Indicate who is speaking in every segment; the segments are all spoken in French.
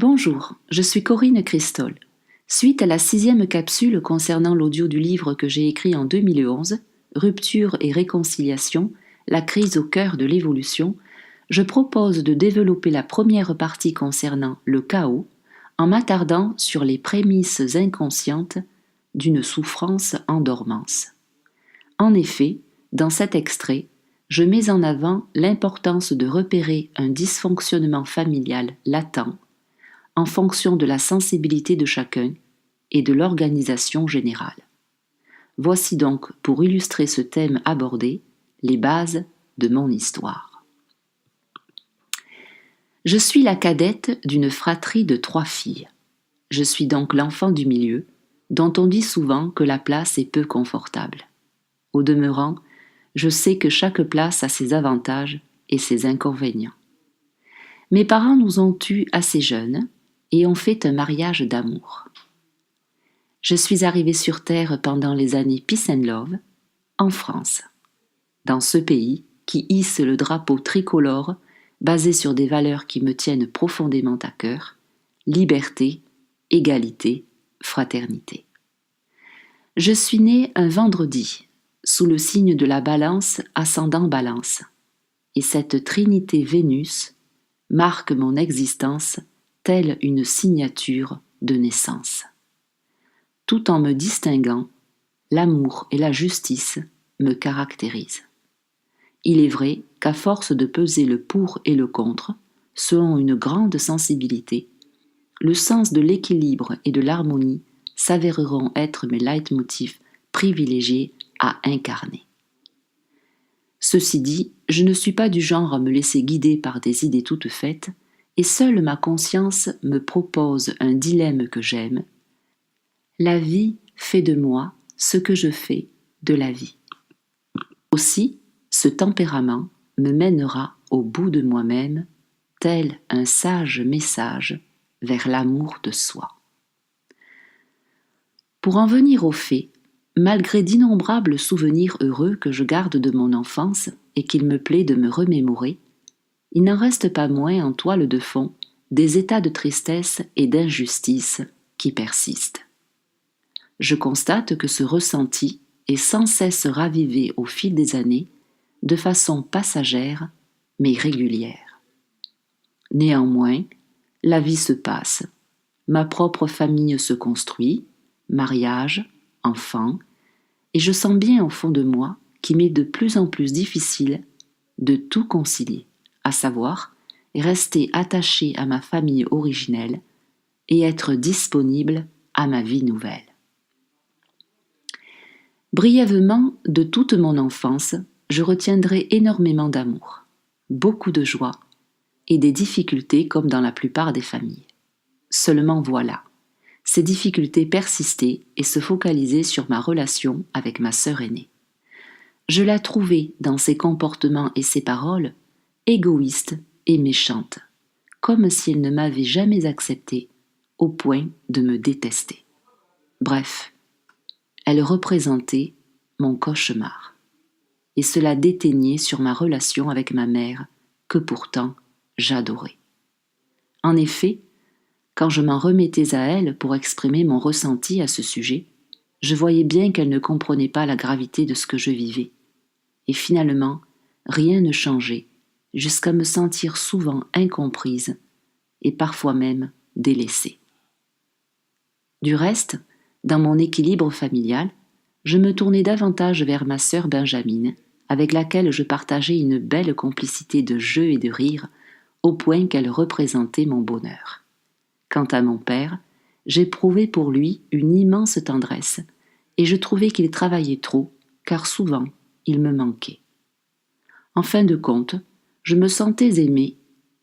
Speaker 1: Bonjour, je suis Corinne Cristol. Suite à la 6e capsule concernant l'audio du livre que j'ai écrit en 2011, Rupture et réconciliation, la crise au cœur de l'évolution, je propose de développer la première partie concernant le chaos, en m'attardant sur les prémices inconscientes d'une souffrance en dormance. En effet, dans cet extrait, je mets en avant l'importance de repérer un dysfonctionnement familial latent en fonction de la sensibilité de chacun et de l'organisation générale. Voici donc, pour illustrer ce thème abordé, les bases de mon histoire. Je suis la cadette d'une fratrie de 3 filles. Je suis donc l'enfant du milieu, dont on dit souvent que la place est peu confortable. Au demeurant, je sais que chaque place a ses avantages et ses inconvénients. Mes parents nous ont eus assez jeunes et ont fait un mariage d'amour. Je suis arrivée sur Terre pendant les années Peace and Love, en France. Dans ce pays qui hisse le drapeau tricolore basé sur des valeurs qui me tiennent profondément à cœur, liberté, égalité, fraternité. Je suis née un vendredi, sous le signe de la Balance ascendant Balance, et cette trinité Vénus marque mon existence telle une signature de naissance. Tout en me distinguant, l'amour et la justice me caractérisent. Il est vrai qu'à force de peser le pour et le contre, selon une grande sensibilité, le sens de l'équilibre et de l'harmonie s'avéreront être mes leitmotifs privilégiés à incarner. Ceci dit, je ne suis pas du genre à me laisser guider par des idées toutes faites, et seule ma conscience me propose un dilemme que j'aime. La vie fait de moi ce que je fais de la vie. Aussi, ce tempérament me mènera au bout de moi-même, tel un sage message vers l'amour de soi. Pour en venir aux faits, malgré d'innombrables souvenirs heureux que je garde de mon enfance et qu'il me plaît de me remémorer, il n'en reste pas moins en toile de fond des états de tristesse et d'injustice qui persistent. Je constate que ce ressenti est sans cesse ravivé au fil des années, de façon passagère mais régulière. Néanmoins, la vie se passe, ma propre famille se construit, mariage, enfants, et je sens bien au fond de moi qu'il m'est de plus en plus difficile de tout concilier, à savoir rester attaché à ma famille originelle et être disponible à ma vie nouvelle. Brièvement, de toute mon enfance, je retiendrai énormément d'amour, beaucoup de joie et des difficultés comme dans la plupart des familles. Seulement voilà, ces difficultés persistaient et se focalisaient sur ma relation avec ma sœur aînée. Je la trouvais, dans ses comportements et ses paroles, égoïste et méchante, comme si elle ne m'avait jamais acceptée au point de me détester. Bref, elle représentait mon cauchemar, et cela déteignait sur ma relation avec ma mère, que pourtant j'adorais. En effet, quand je m'en remettais à elle pour exprimer mon ressenti à ce sujet, je voyais bien qu'elle ne comprenait pas la gravité de ce que je vivais, et finalement, rien ne changeait, jusqu'à me sentir souvent incomprise et parfois même délaissée. Du reste, dans mon équilibre familial, je me tournais davantage vers ma sœur Benjamine, avec laquelle je partageais une belle complicité de jeu et de rire, au point qu'elle représentait mon bonheur. Quant à mon père, j'éprouvais pour lui une immense tendresse, et je trouvais qu'il travaillait trop, car souvent il me manquait. En fin de compte, je me sentais aimée,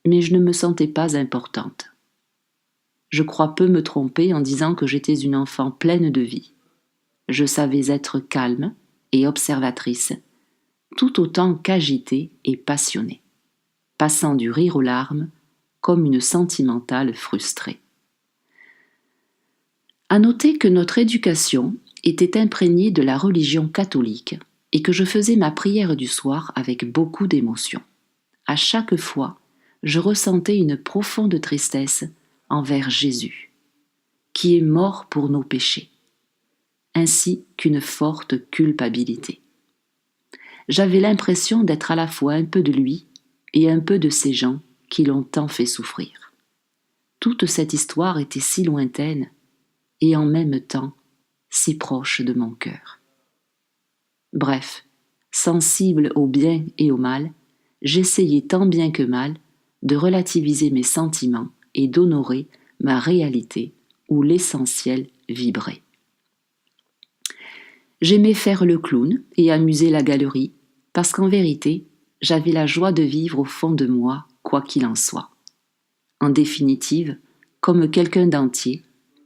Speaker 1: mais je ne me sentais pas importante. Je crois peu me tromper en disant que j'étais une enfant pleine de vie. Je savais être calme et observatrice, tout autant qu'agitée et passionnée, passant du rire aux larmes comme une sentimentale frustrée. À noter que notre éducation était imprégnée de la religion catholique et que je faisais ma prière du soir avec beaucoup d'émotion. À chaque fois, je ressentais une profonde tristesse envers Jésus, qui est mort pour nos péchés, ainsi qu'une forte culpabilité. J'avais l'impression d'être à la fois un peu de lui et un peu de ces gens qui l'ont tant fait souffrir. Toute cette histoire était si lointaine et en même temps si proche de mon cœur. Bref, sensible au bien et au mal, j'essayais tant bien que mal de relativiser mes sentiments et d'honorer ma réalité où l'essentiel vibrait. J'aimais faire le clown et amuser la galerie, parce qu'en vérité, j'avais la joie de vivre au fond de moi, quoi qu'il en soit. En définitive, comme quelqu'un d'entier,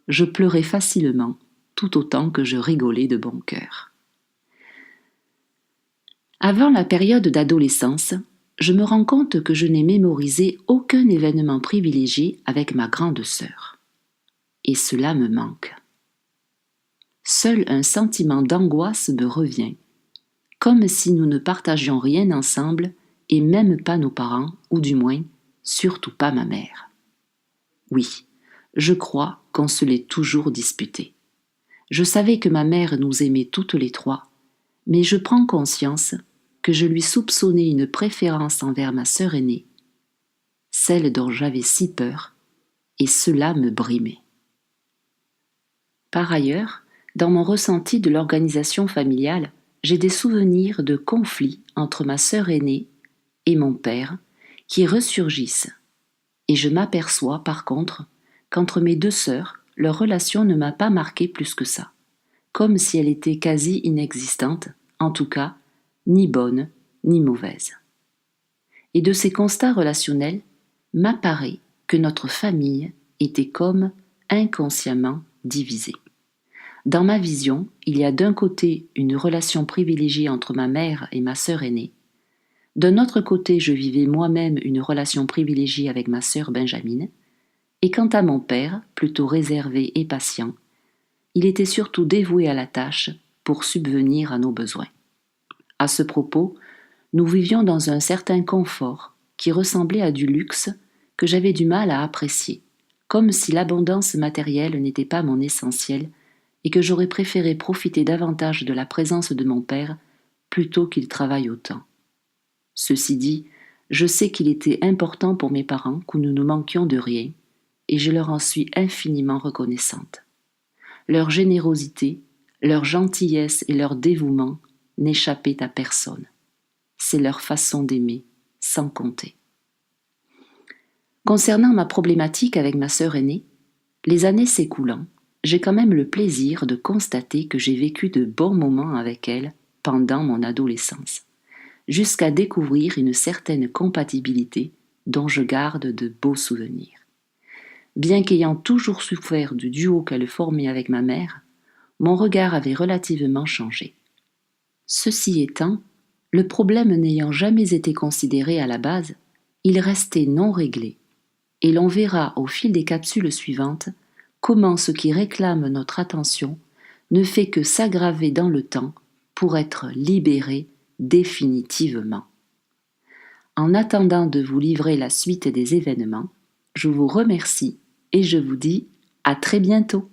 Speaker 1: je pleurais facilement, tout autant que je rigolais de bon cœur. Avant la période d'adolescence, je me rends compte que je n'ai mémorisé aucun événement privilégié avec ma grande sœur. Et cela me manque. Seul un sentiment d'angoisse me revient, comme si nous ne partagions rien ensemble et même pas nos parents, ou du moins, surtout pas ma mère. Oui, je crois qu'on se l'est toujours disputé. Je savais que ma mère nous aimait toutes les trois, mais je prends conscience que je lui soupçonnais une préférence envers ma sœur aînée, celle dont j'avais si peur, et cela me brimait. Par ailleurs, dans mon ressenti de l'organisation familiale, j'ai des souvenirs de conflits entre ma sœur aînée et mon père qui ressurgissent, et je m'aperçois par contre qu'entre mes deux sœurs, leur relation ne m'a pas marqué plus que ça, comme si elle était quasi inexistante, en tout cas, ni bonne ni mauvaise. Et de ces constats relationnels, m'apparaît que notre famille était comme inconsciemment divisée. Dans ma vision, il y a d'un côté une relation privilégiée entre ma mère et ma sœur aînée. D'un autre côté, je vivais moi-même une relation privilégiée avec ma sœur Benjamine. Et quant à mon père, plutôt réservé et patient, il était surtout dévoué à la tâche pour subvenir à nos besoins. À ce propos, nous vivions dans un certain confort qui ressemblait à du luxe que j'avais du mal à apprécier, comme si l'abondance matérielle n'était pas mon essentiel et que j'aurais préféré profiter davantage de la présence de mon père plutôt qu'il travaille autant. Ceci dit, je sais qu'il était important pour mes parents que nous ne manquions de rien, et je leur en suis infiniment reconnaissante. Leur générosité, leur gentillesse et leur dévouement n'échappaient à personne. C'est leur façon d'aimer, sans compter. Concernant ma problématique avec ma sœur aînée, les années s'écoulant, j'ai quand même le plaisir de constater que j'ai vécu de bons moments avec elle pendant mon adolescence, jusqu'à découvrir une certaine compatibilité dont je garde de beaux souvenirs. Bien qu'ayant toujours souffert du duo qu'elle formait avec ma mère, mon regard avait relativement changé. Ceci étant, le problème n'ayant jamais été considéré à la base, il restait non réglé, et l'on verra au fil des capsules suivantes comment ce qui réclame notre attention ne fait que s'aggraver dans le temps pour être libéré définitivement. En attendant de vous livrer la suite des événements, je vous remercie et je vous dis à très bientôt.